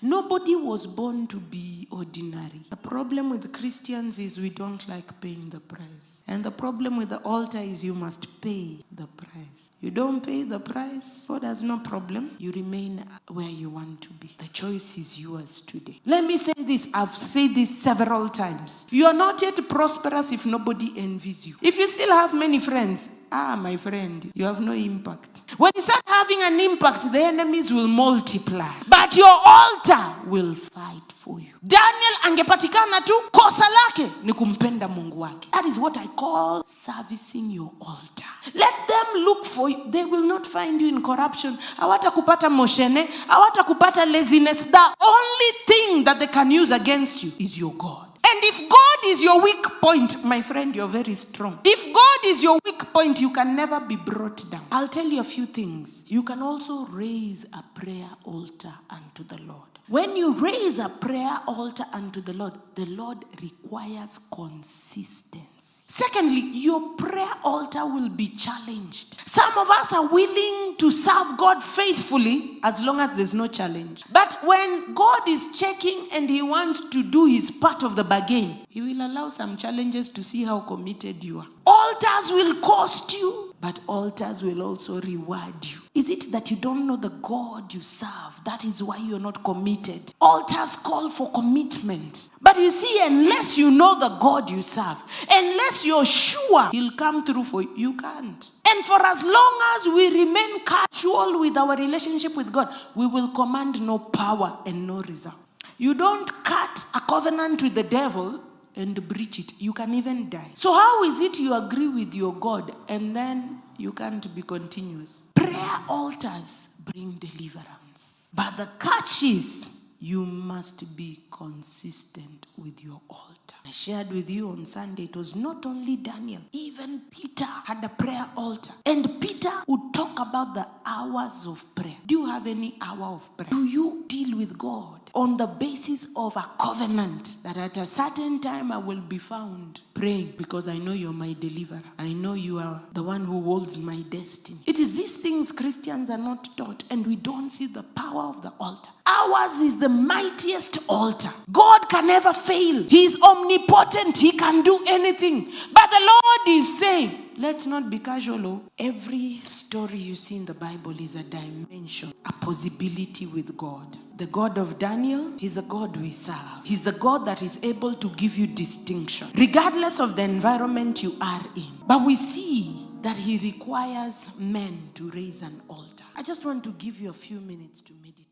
Nobody was born to be ordinary. The problem with Christians is we don't like paying the price. And the problem with the altar is you must pay the price. You don't pay the price, God has no problem. You remain where you want to be. The choice is yours today. Let me say this. I've said this several times. You are not yet prosperous if nobody envies you. If you still have many friends, my friend, you have no impact. When you start having an impact, the enemies will multiply. But your altar will fight for you. Daniel angepatikana tu, kosa lake ni kumpenda Mungu wake. That is what I call servicing your altar. Let them look for you. They will not find you in corruption. Hawatakupata moshene, hawatakupata laziness. The only thing that they can use against you is your God. And if God is your weak point, my friend, you're very strong. If God is your weak point, you can never be brought down. I'll tell you a few things. You can also raise a prayer altar unto the Lord. When you raise a prayer altar unto the Lord requires consistency. Secondly, your prayer altar will be challenged. Some of us are willing to serve God faithfully as long as there's no challenge. But when God is checking and he wants to do his part of the bargain, he will allow some challenges to see how committed you are. Altars will cost you, but altars will also reward you. Is it that you don't know the God you serve? That is why you're not committed. Altars call for commitment. But you see, unless you know the God you serve, unless you're sure he'll come through for you, you can't. And for as long as we remain casual with our relationship with God, we will command no power and no result. You don't cut a covenant with the devil and breach it. You can even die. So how is it you agree with your God and then you can't be continuous? Prayer altars bring deliverance. But the catch is you must be consistent with your altar. I shared with you on Sunday, it was not only Daniel, even Peter had a prayer altar. And Peter would talk about the hours of prayer. Do you have any hour of prayer? Do you deal with God on the basis of a covenant that at a certain time I will be found praying because I know you're my deliverer. I know you are the one who holds my destiny. It is these things Christians are not taught, and we don't see the power of the altar. Ours is the mightiest altar. God can never fail. He is omnipotent. He can do anything. But the Lord is saying, let's not be casual. Every story you see in the Bible is a dimension, a possibility with God. The God of Daniel, he's the God we serve. He's the God that is able to give you distinction, regardless of the environment you are in. But we see that he requires men to raise an altar. I just want to give you a few minutes to meditate.